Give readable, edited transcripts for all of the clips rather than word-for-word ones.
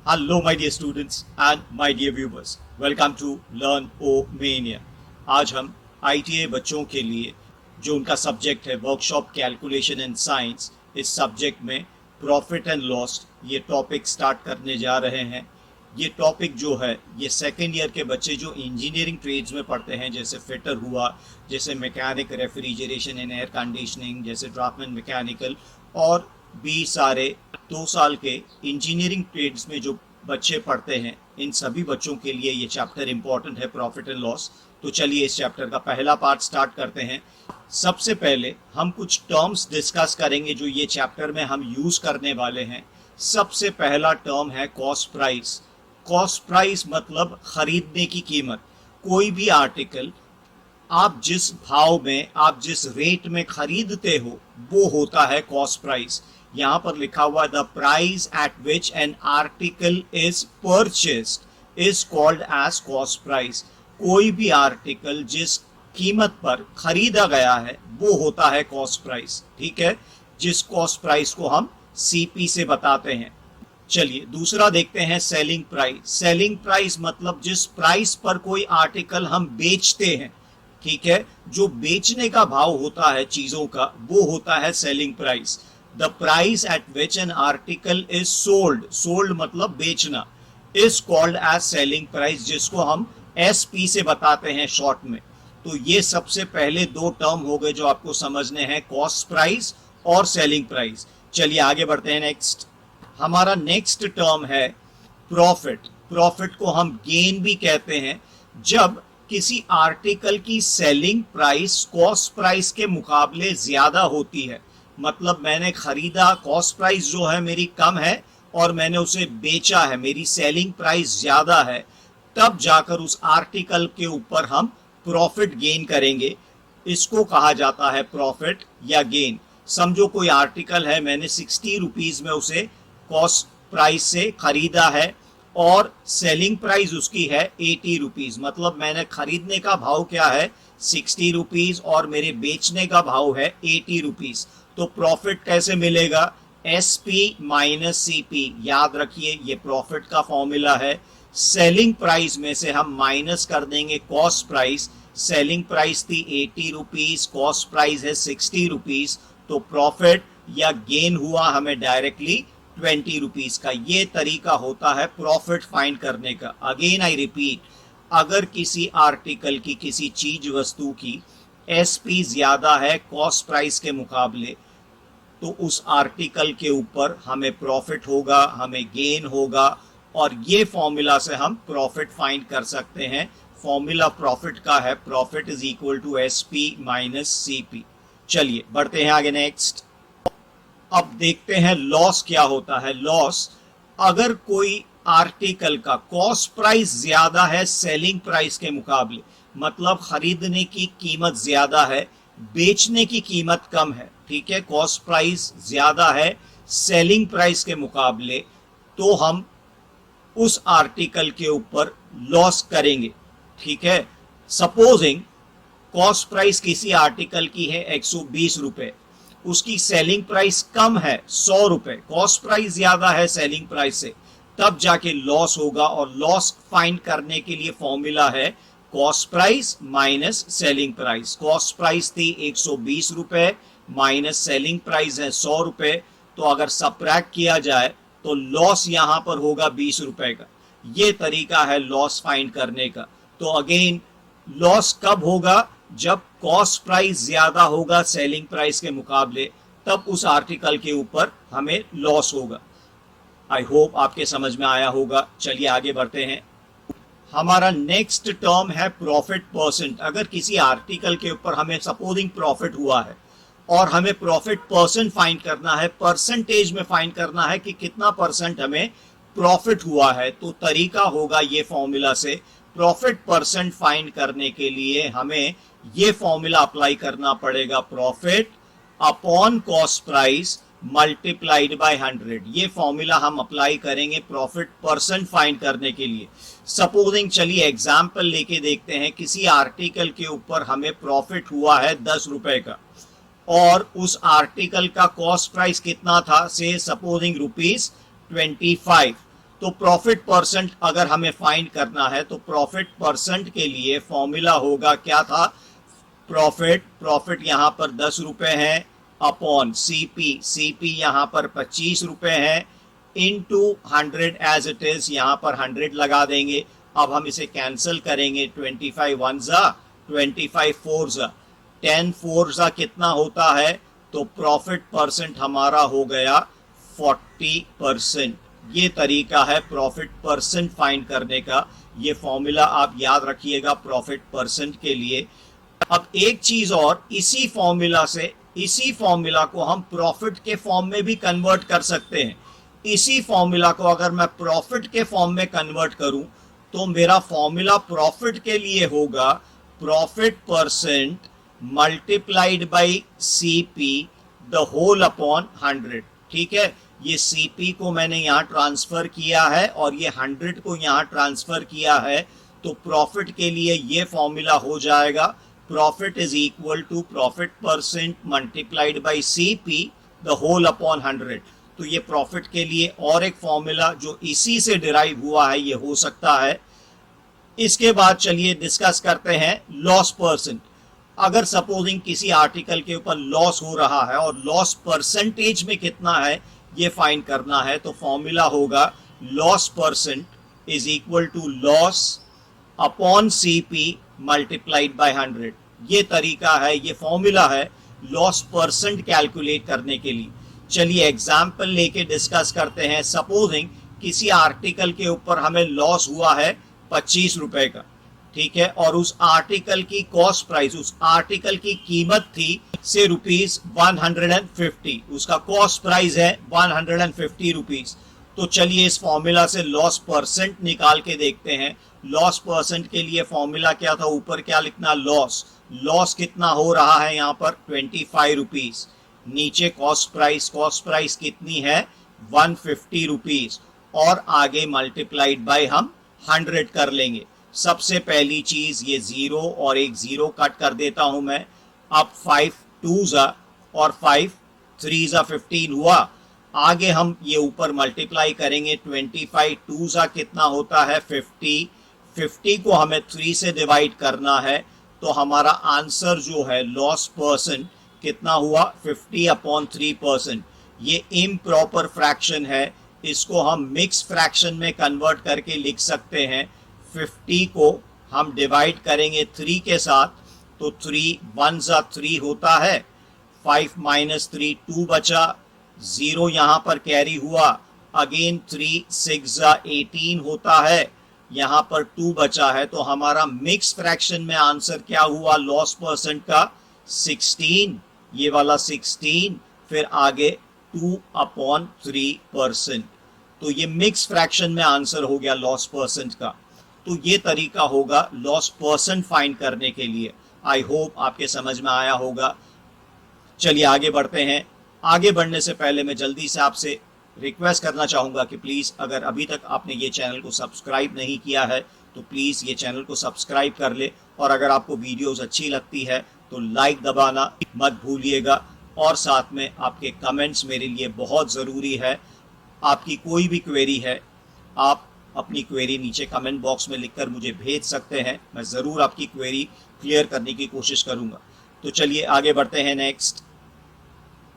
Hello, my dear students and my dear viewers. Welcome to Learn O Mania. आज हम ITA बच्चों के लिए जो उनका सब्जेक्ट है वर्कशॉप कैलकुलेशन एंड साइंस, इस सब्जेक्ट में प्रॉफिट एंड लॉस ये टॉपिक स्टार्ट करने जा रहे हैं। ये टॉपिक जो है ये सेकेंड ईयर के बच्चे जो इंजीनियरिंग ट्रेड्स में पढ़ते हैं, जैसे फिटर हुआ, जैसे mechanic, refrigeration and air conditioning, जैसे ड्राफ्टमैन मैकेनिकल और भी सारे 2 साल के इंजीनियरिंग ट्रेड्स में जो बच्चे पढ़ते हैं, इन सभी बच्चों के लिए ये चैप्टर इंपॉर्टेंट है, प्रॉफिट एंड लॉस। तो चलिए इस चैप्टर का पहला पार्ट स्टार्ट करते हैं। सबसे पहले हम कुछ टर्म्स डिस्कस करेंगे जो ये चैप्टर में हम यूज करने वाले हैं। सबसे पहला टर्म है कॉस्ट प्राइस। कॉस्ट प्राइस मतलब खरीदने की कीमत। कोई भी आर्टिकल आप जिस भाव में, आप जिस रेट में खरीदते हो, वो होता है कॉस्ट प्राइस। यहां पर लिखा हुआ the price at which an article is purchased is called as cost price. कोई भी आर्टिकल जिस कीमत पर खरीदा गया है वो होता है कॉस्ट प्राइस। ठीक है, जिस कॉस्ट प्राइस को हम सीपी से बताते हैं। चलिए दूसरा देखते हैं सेलिंग प्राइस। सेलिंग प्राइस मतलब जिस प्राइस पर कोई आर्टिकल हम बेचते हैं, ठीक है, जो बेचने का भाव होता है चीजों का, वो होता है selling price. The price at which an article is sold, sold मतलब बेचना, is called as selling price, जिसको हम एसपी से बताते हैं शॉर्ट में। तो ये सबसे पहले 2 टर्म हो गए जो आपको समझने हैं, कॉस्ट प्राइस और सेलिंग प्राइस। चलिए आगे बढ़ते हैं। नेक्स्ट हमारा नेक्स्ट टर्म है प्रॉफिट। प्रॉफिट को हम गेन भी कहते हैं। जब किसी आर्टिकल की सेलिंग प्राइस कॉस्ट प्राइस के मुकाबले ज्यादा होती है, मतलब मैंने खरीदा, कॉस्ट प्राइस जो है मेरी कम है और मैंने उसे बेचा है, मेरी सेलिंग प्राइस ज्यादा है, तब जाकर उस आर्टिकल के ऊपर हम प्रॉफिट गेन करेंगे। इसको कहा जाता है प्रॉफिट या गेन। समझो कोई आर्टिकल है, मैंने 60 रुपीज में उसे कॉस्ट प्राइस से खरीदा है और सेलिंग प्राइस उसकी है 80 रुपीज, मतलब मैंने खरीदने का भाव क्या है 60 रुपीज और मेरे बेचने का भाव है 80 रुपीज। तो प्रॉफिट कैसे मिलेगा? SP minus CP. याद रखिए ये प्रॉफिट का फॉर्मूला है। सेलिंग प्राइस में से हम माइनस कर देंगे कॉस्ट प्राइस। सेलिंग प्राइस थी 80 रुपीज, कॉस्ट प्राइस है 60 रुपीज, तो प्रॉफिट या गेन हुआ हमें डायरेक्टली 20 रुपीज का। ये तरीका होता है प्रॉफिट फाइंड करने का। अगेन आई रिपीट, अगर किसी आर्टिकल की, किसी चीज वस्तु की एसपी ज्यादा है कॉस्ट प्राइस के मुकाबले, तो उस आर्टिकल के ऊपर हमें प्रॉफिट होगा, हमें गेन होगा, और ये फॉर्मूला से हम प्रॉफिट फाइंड कर सकते हैं। फॉर्मूला प्रॉफिट का है profit is equal to SP minus CP. चलिए बढ़ते हैं आगे। नेक्स्ट अब देखते हैं लॉस क्या होता है। लॉस, अगर कोई आर्टिकल का कॉस्ट प्राइस ज्यादा है सेलिंग प्राइस के मुकाबले, मतलब खरीदने की कीमत ज्यादा है, बेचने की कीमत कम है, ठीक है, कॉस्ट प्राइस ज्यादा है सेलिंग प्राइस के मुकाबले, तो हम उस आर्टिकल के ऊपर लॉस करेंगे। ठीक है, सपोजिंग कॉस्ट प्राइस किसी आर्टिकल की है 120 रुपए, उसकी सेलिंग प्राइस कम है 100 रुपए, कॉस्ट प्राइस ज्यादा है सेलिंग प्राइस से, तब जाके लॉस होगा। और लॉस फाइंड करने के लिए फॉर्मूला है cost price minus selling price. Cost price थी 120 रुपए माइनस सेलिंग प्राइस है 100 रुपए, तो अगर सबट्रैक्ट किया जाए तो लॉस यहां पर होगा 20 रुपए का। ये तरीका है लॉस फाइंड करने का। तो अगेन लॉस कब होगा? जब कॉस्ट प्राइस ज्यादा होगा सेलिंग प्राइस के मुकाबले, तब उस आर्टिकल के ऊपर हमें लॉस होगा। आई होप आपके समझ में आया होगा। चलिए आगे बढ़ते हैं। हमारा नेक्स्ट टर्म है प्रॉफिट परसेंट। अगर किसी आर्टिकल के ऊपर हमें सपोजिंग प्रॉफिट हुआ है और हमें प्रॉफिट परसेंट फाइंड करना है, परसेंटेज में फाइंड करना है कि कितना परसेंट हमें प्रॉफिट हुआ है, तो तरीका होगा ये फॉर्मूला से। प्रॉफिट परसेंट फाइंड करने के लिए हमें ये फॉर्मूला अप्लाई करना पड़ेगा, profit upon cost price multiplied by 100। ये फॉर्मूला हम अप्लाई करेंगे प्रॉफिट परसेंट फाइंड करने के लिए। सपोजिंग, चलिए एग्जाम्पल लेके देखते हैं, किसी आर्टिकल के ऊपर हमें प्रॉफिट हुआ है 10 रुपए का और उस आर्टिकल का कॉस्ट प्राइस कितना था, से सपोजिंग ₹25, तो प्रॉफिट परसेंट अगर हमें फाइंड करना है तो प्रॉफिट परसेंट के लिए फॉर्मूला होगा, क्या था, प्रॉफिट यहां पर 10 रुपए है अपॉन सीपी यहां पर 25 रुपए है इनटू 100 एज इट इज, यहां पर 100 लगा देंगे। अब हम इसे कैंसिल करेंगे, 25 वन जा 25 फोर जा 10 फोर जा कितना होता है, तो प्रॉफिट परसेंट हमारा हो गया 40%। ये तरीका है प्रॉफिट परसेंट फाइंड करने का। ये फॉर्मूला आप याद रखिएगा प्रॉफिट परसेंट के लिए। अब एक चीज और, इसी फॉर्मूला को हम प्रॉफिट के फॉर्म में भी कन्वर्ट कर सकते हैं। इसी फॉर्मूला को अगर मैं प्रॉफिट के फॉर्म में कन्वर्ट करूं तो मेरा फॉर्मूला प्रॉफिट के लिए होगा profit percent multiplied by CP the whole upon 100। ठीक है, ये सीपी को मैंने यहां ट्रांसफर किया है और ये 100 को यहां ट्रांसफर किया है, तो प्रॉफिट के लिए ये फॉर्मूला हो जाएगा profit is equal to profit percent multiplied by CP the whole upon 100। तो ये प्रॉफिट के लिए और एक फॉर्मूला जो इसी से डिराइव हुआ है ये हो सकता है। इसके बाद चलिए डिस्कस करते हैं लॉस परसेंट। अगर सपोजिंग किसी आर्टिकल के ऊपर लॉस हो रहा है और लॉस परसेंटेज में कितना है ये फाइंड करना है, तो फॉर्मूला होगा loss percent is equal to loss upon CP multiplied by 100। ये तरीका है, ये फॉर्मूला है लॉस परसेंट कैलकुलेट करने के लिए। चलिए एग्जाम्पल लेके डिस्कस करते हैं। सपोजिंग किसी आर्टिकल के ऊपर हमें लॉस हुआ है 25 रुपए का, ठीक है, और उस आर्टिकल की कॉस्ट प्राइस, उस आर्टिकल की कीमत थी से ₹150, उसका कॉस्ट प्राइस है 150 रुपीज। तो चलिए इस फॉर्मूला से लॉस परसेंट निकाल के देखते हैं। लॉस परसेंट के लिए फॉर्मूला क्या था, ऊपर क्या लिखना, लॉस कितना हो रहा है यहाँ पर 25 रुपीज, नीचे कॉस्ट प्राइस कितनी है 150 रुपीज, और आगे मल्टीप्लाइड बाय हम 100 कर लेंगे। सबसे पहली चीज ये 0 और एक 0 कट कर देता हूं मैं। अब 5 2 जा और 5 3 जा 15 हुआ। आगे हम ये ऊपर मल्टीप्लाई करेंगे, 25 2 जा कितना होता है 50 को हमें 3 से डिवाइड करना है, तो हमारा आंसर जो है लॉस परसेंट कितना हुआ 50/3%। ये इम्प्रॉपर फ्रैक्शन है, इसको हम मिक्स फ्रैक्शन में कन्वर्ट करके लिख सकते हैं। 50 को हम डिवाइड करेंगे 3 के साथ, तो 3 1 जा 3 होता है, 5 - 3 2 बचा, 0 यहां पर कैरी हुआ, अगेन 3 6 जा 18 होता है, यहां पर 2 बचा है। तो हमारा मिक्स फ्रैक्शन में आंसर क्या हुआ लॉस परसेंट का 16, ये वाला 16, फिर आगे 2/3%। तो ये मिक्स फ्रैक्शन में आंसर हो गया लॉस परसेंट का। तो ये तरीका होगा लॉस परसेंट फाइंड करने के लिए। आई होप आपके समझ में आया होगा। चलिए आगे बढ़ते हैं। आगे बढ़ने से पहले मैं जल्दी से आपसे रिक्वेस्ट करना चाहूंगा कि प्लीज अगर अभी तक आपने ये चैनल को सब्सक्राइब नहीं किया है तो प्लीज ये चैनल को सब्सक्राइब कर ले, और अगर आपको वीडियोस अच्छी लगती है तो लाइक दबाना मत भूलिएगा, और साथ में आपके कमेंट्स मेरे लिए बहुत ज़रूरी है। आपकी कोई भी क्वेरी है, आप अपनी क्वेरी नीचे कमेंट बॉक्स में लिखकर मुझे भेज सकते हैं, मैं ज़रूर आपकी क्वेरी क्लियर करने की कोशिश करूंगा। तो चलिए आगे बढ़ते हैं। नेक्स्ट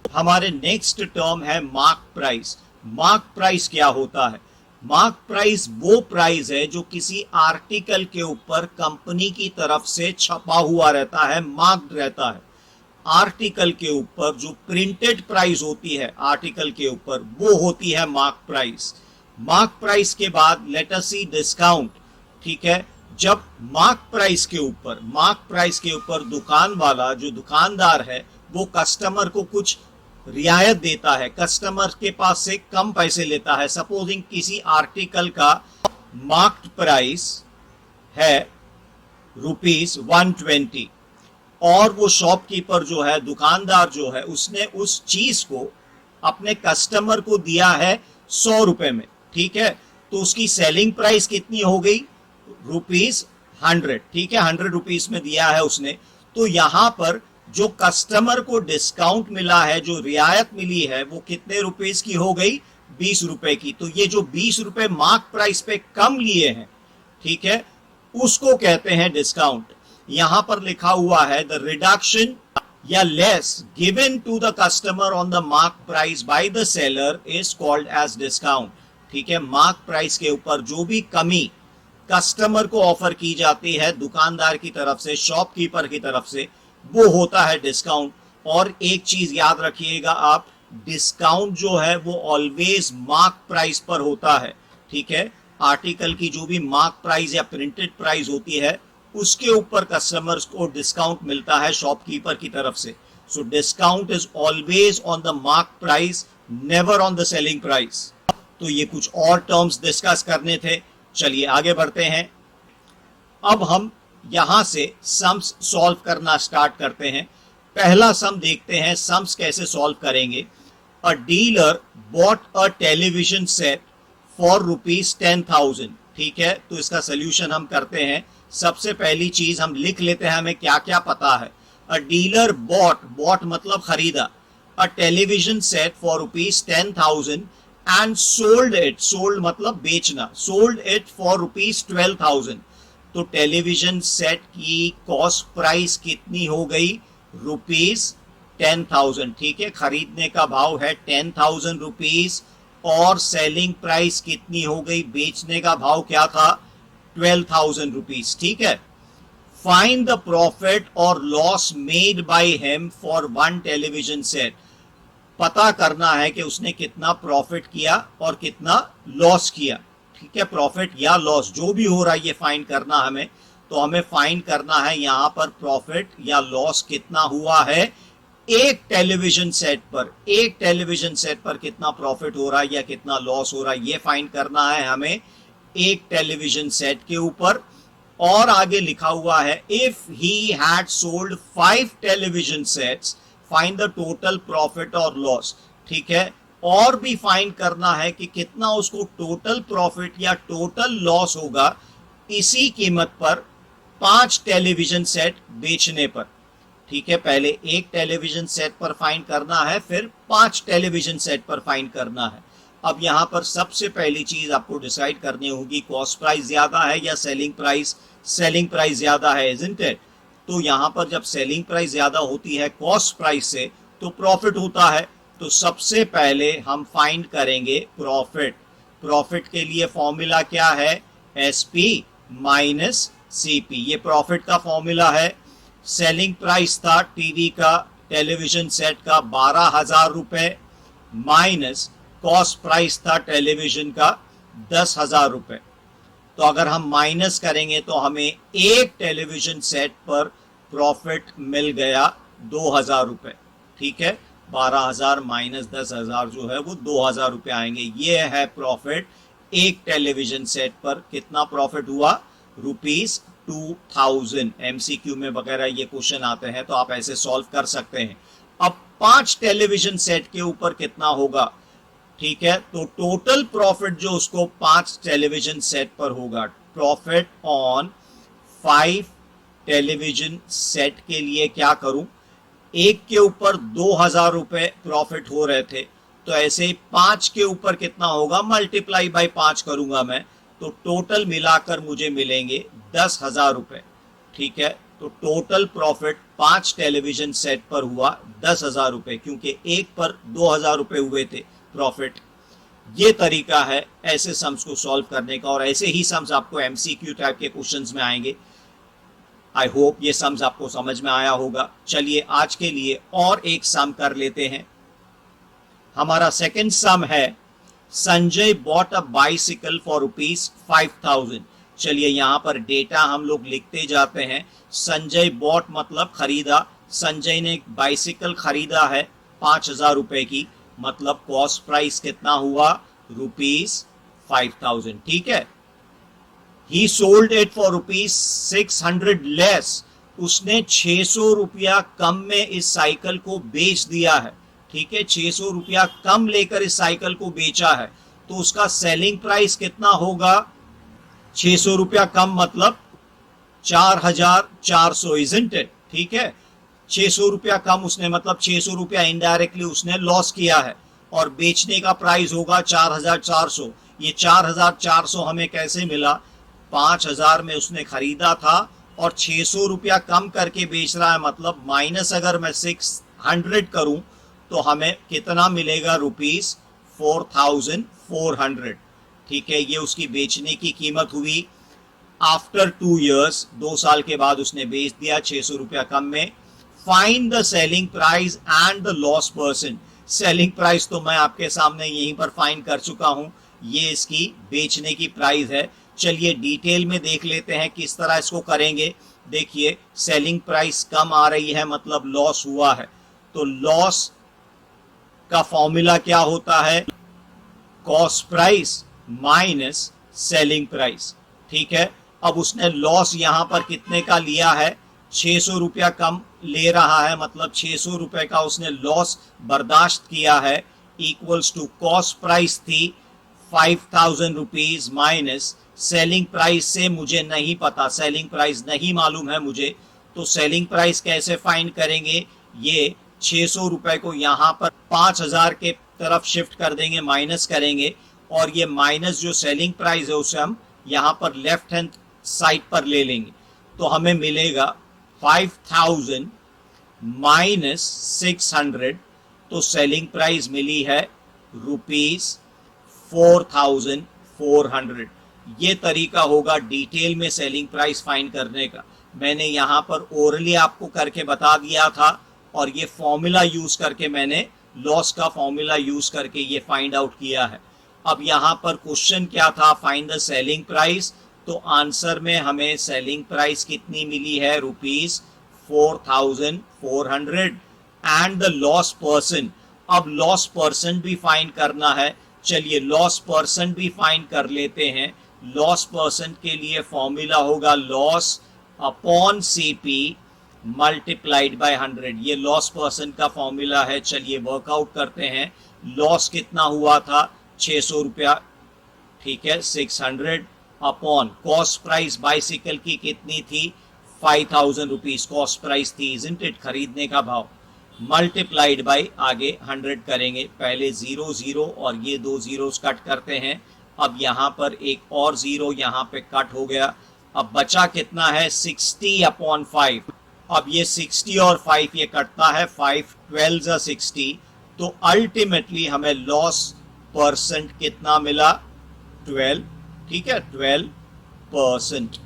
हमारे नेक्स्ट टर्म है मार्क प्राइस। मार्क प्राइस क्या होता है? मार्क प्राइस वो प्राइस है जो किसी आर्टिकल के ऊपर कंपनी की तरफ से छपा हुआ रहता है, मार्क्ड रहता है। आर्टिकल के ऊपर जो प्रिंटेड प्राइस होती है आर्टिकल के ऊपर, वो होती है मार्क प्राइस। मार्क प्राइस के बाद लेट अस सी डिस्काउंट। ठीक है, जब मार्क प्राइस के ऊपर दुकान वाला, जो दुकानदार है, वो कस्टमर को कुछ रियायत देता है, कस्टमर के पास से कम पैसे लेता है। सपोजिंग किसी आर्टिकल का मार्क्ड प्राइस है ₹120, और वो शॉपकीपर जो है, दुकानदार जो है, उसने उस चीज को अपने कस्टमर को दिया है 100 रुपए में। ठीक है, तो उसकी सेलिंग प्राइस कितनी हो गई ₹100। ठीक है, 100 रुपीज में दिया है उसने। तो यहां पर जो कस्टमर को डिस्काउंट मिला है, जो रियायत मिली है, वो कितने रुपीस की हो गई ₹20 की, तो ये जो ₹20 मार्क प्राइस पे कम लिए हैं, ठीक है, उसको कहते हैं डिस्काउंट। यहां पर लिखा हुआ है द रिडक्शन या less given to the customer on the mark price by the seller is called as discount. ठीक है, मार्क प्राइस के ऊपर जो भी कमी कस्टमर को ऑफर की जाती है दुकानदार की तरफ से, शॉपकीपर की तरफ से, वो होता है डिस्काउंट। और एक चीज याद रखिएगा आप, डिस्काउंट जो है वो ऑलवेज मार्क प्राइस पर होता है। ठीक है, आर्टिकल की जो भी मार्क प्राइस या प्रिंटेड प्राइस होती है उसके ऊपर कस्टमर्स को डिस्काउंट मिलता है शॉपकीपर की तरफ से। So discount is always on the mark price, never on the selling price. तो ये कुछ और टर्म्स डिस्कस करने थे, चलिए आगे बढ़ते हैं। अब हम यहां से सम्स सॉल्व करना स्टार्ट करते हैं। पहला सम देखते हैं, सम्स कैसे सॉल्व करेंगे। अ dealer bought a television set for ₹10,000। ठीक है, तो इसका सोल्यूशन हम करते हैं। सबसे पहली चीज हम लिख लेते हैं हमें क्या क्या पता है। अ डीलर बॉट मतलब खरीदा, a television set for ₹10,000 and sold मतलब बेचना, सोल्ड इट फॉर ₹12,000। तो टेलीविजन सेट की कॉस्ट प्राइस कितनी हो गई? ₹10,000। ठीक है, खरीदने का भाव है ₹10,000 और सेलिंग प्राइस कितनी हो गई? बेचने का भाव क्या था? ₹12,000। ठीक है, फाइंड द प्रॉफिट और loss made by him for one television set. पता करना है कि उसने कितना प्रॉफिट किया और कितना लॉस किया। ठीक है, प्रॉफिट या लॉस जो भी हो रहा है ये फाइंड करना हमें। तो हमें फाइंड करना है यहां पर प्रॉफिट या लॉस कितना हुआ है एक टेलीविजन सेट पर। एक टेलीविजन सेट पर कितना प्रॉफिट हो रहा है या कितना लॉस हो रहा है ये फाइंड करना है हमें एक टेलीविजन सेट के ऊपर। और आगे लिखा हुआ है if he had sold 5 television sets find the total profit और लॉस। ठीक है, और भी फाइंड करना है कि कितना उसको टोटल प्रॉफिट या टोटल लॉस होगा इसी कीमत पर 5 टेलीविजन सेट बेचने पर। ठीक है, पहले एक टेलीविजन सेट पर फाइंड करना है, फिर 5 टेलीविजन सेट पर फाइंड करना है। अब यहां पर सबसे पहली चीज आपको डिसाइड करनी होगी कॉस्ट प्राइस ज्यादा है या सेलिंग प्राइस। सेलिंग प्राइस ज्यादा है, इजंट इट? तो यहां पर जब सेलिंग प्राइस ज्यादा होती है कॉस्ट प्राइस से तो प्रॉफिट होता है। तो सबसे पहले हम फाइंड करेंगे प्रॉफिट। प्रॉफिट के लिए फॉर्मूला क्या है? SP minus CP। ये प्रॉफिट का फॉर्मूला है। सेलिंग प्राइस था टीवी का, टेलीविजन सेट का ₹12,000 माइनस कॉस्ट प्राइस था टेलीविजन का ₹10,000। तो अगर हम माइनस करेंगे तो हमें एक टेलीविजन सेट पर प्रॉफिट मिल गया ₹2,000। ठीक है, 12,000 माइनस 10,000 जो है वो ₹2,000 आएंगे। ये है प्रॉफिट एक टेलीविजन सेट पर। कितना प्रॉफिट हुआ? ₹2,000। MCQ में वगैरह ये क्वेश्चन आते हैं तो आप ऐसे सॉल्व कर सकते हैं। अब 5 टेलीविजन सेट के ऊपर कितना होगा? ठीक है, तो टोटल प्रॉफिट जो उसको 5 टेलीविजन सेट पर होगा, प्रॉफिट ऑन 5 टेलीविजन सेट के लिए क्या करूं? एक के ऊपर ₹2,000 प्रॉफिट हो रहे थे, तो ऐसे 5 के ऊपर कितना होगा? मल्टीप्लाई बाय 5 करूंगा मैं, तो टोटल मिलाकर मुझे मिलेंगे ₹10,000। ठीक है, तो टोटल प्रॉफिट 5 टेलीविजन सेट पर हुआ ₹10,000, क्योंकि एक पर ₹2,000 हुए थे प्रॉफिट। ये तरीका है ऐसे सम्स को सॉल्व करने का, और ऐसे ही सम्स आपको MCQ टाइप के क्वेश्चंस में आएंगे। आई होप ये सम्स आपको समझ में आया होगा। चलिए आज के लिए और एक सम कर लेते हैं। हमारा सेकंड सम है Sanjay bought a bicycle for ₹5,000। चलिए यहां पर डेटा हम लोग लिखते जाते हैं। संजय बॉट मतलब खरीदा, संजय ने एक बाइसिकल खरीदा है ₹5,000 की, मतलब कॉस्ट प्राइस कितना हुआ? ₹5,000। ठीक है, ही सोल्ड इट फॉर ₹600 लेस। उसने ₹600 कम में इस साइकिल को बेच दिया है। ठीक है, ₹600 कम लेकर इस साइकिल को बेचा है, तो उसका सेलिंग प्राइस कितना होगा? ₹600 कम मतलब 4,400, इजंट इट? ठीक है, ₹600 कम उसने मतलब ₹600 इनडायरेक्टली उसने लॉस किया है। और बेचने का प्राइस होगा 4,400। ये 4,400 हमें कैसे मिला? 5,000 में उसने खरीदा था और 600 रुपया कम करके बेच रहा है, मतलब माइनस अगर मैं 600 करूं तो हमें कितना मिलेगा? रुपीज 4,400। ठीक है, ये उसकी बेचने की कीमत हुई। आफ्टर 2 years, 2 साल के बाद उसने बेच दिया 600 रुपया कम में। Find the selling price and the loss percent. Selling price तो मैं आपके सामने यहीं पर फाइंड कर चुका हूं, ये इसकी बेचने की प्राइस है। चलिए डिटेल में देख लेते हैं किस तरह इसको करेंगे। देखिए, सेलिंग प्राइस कम आ रही है मतलब लॉस हुआ है, तो लॉस का फॉर्मूला क्या होता है? Cost price minus selling price. ठीक है, अब उसने लॉस यहां पर कितने का लिया है? 600 रुपया कम ले रहा है, मतलब 600 रुपए का उसने लॉस बर्दाश्त किया है। इक्वल्स टू कॉस्ट प्राइस थी 5,000 रुपीज माइनस सेलिंग प्राइस से मुझे नहीं पता, सेलिंग प्राइस नहीं मालूम है मुझे, तो सेलिंग प्राइस कैसे फाइंड करेंगे? ये 600 रुपए को यहां पर 5,000 के तरफ शिफ्ट कर देंगे, माइनस करेंगे, और ये माइनस जो सेलिंग प्राइस है उसे हम यहां पर लेफ्ट हैंड साइड पर ले लेंगे, तो हमें मिलेगा 5,000 माइनस 600, तो सेलिंग प्राइस मिली है रुपीज 4,400। ये तरीका होगा डिटेल में सेलिंग प्राइस फाइंड करने का। मैंने यहां पर ओरली आपको करके बता दिया था, और ये फॉर्मूला यूज करके मैंने लॉस का फॉर्मूला यूज करके ये फाइंड आउट किया है। अब यहां पर क्वेश्चन क्या था? Find the selling price. तो आंसर में हमें सेलिंग प्राइस कितनी मिली है? Rupees 4,400 and the loss percent. अब लॉस परसेंट भी फाइंड करना है। चलिए लॉस परसेंट भी फाइंड कर लेते हैं। लॉस परसेंट के लिए फॉर्मूला होगा loss upon CP multiplied by 100। ये लॉस परसेंट का फॉर्मूला है। चलिए वर्कआउट करते हैं। लॉस कितना हुआ था? 600 रुपया, ठीक है, 600 अपॉन कॉस्ट प्राइस बाइसिकल की कितनी थी? 5,000 रुपीज कॉस्ट प्राइस थी, इजंट इट, खरीदने का भाव, मल्टीप्लाइड बाय आगे 100 करेंगे। पहले 0 0 और ये 2 जीरोस कट करते हैं। अब यहाँ पर एक और 0 यहाँ पे कट हो गया। अब बचा कितना है? 60 अपॉन 5। अब ये 60 और 5 ये कटता है, 5 12 60, तो अल्टीमेटली हमें लॉस परसेंट कितना मिला? 12। ठीक है, 12%।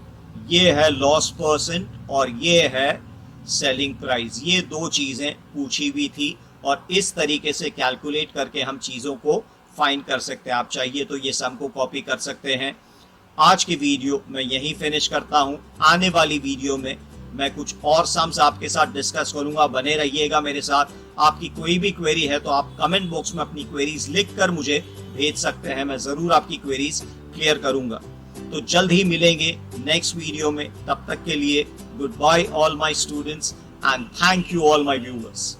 ये है लॉस परसेंट और ये है सेलिंग प्राइस। ये दो चीजें पूछी हुई थी और इस तरीके से कैलकुलेट करके हम चीजों को फाइंड कर सकते हैं। आप चाहिए तो ये सम को कॉपी कर सकते हैं। आज की वीडियो मैं यहीं फिनिश करता हूं। आने वाली वीडियो में मैं कुछ और सम्स आपके साथ डिस्कस करूंगा। बने रहिएगा मेरे साथ। आपकी कोई भी क्वेरी है तो आप कमेंट बॉक्स में अपनी क्वेरीज लिखकर मुझे भेज सकते हैं। मैं जरूर आपकी क्वेरीज क्लियर करूंगा। तो जल्द ही मिलेंगे नेक्स्ट वीडियो में। तब तक के लिए good bye all my students and thank you all my viewers.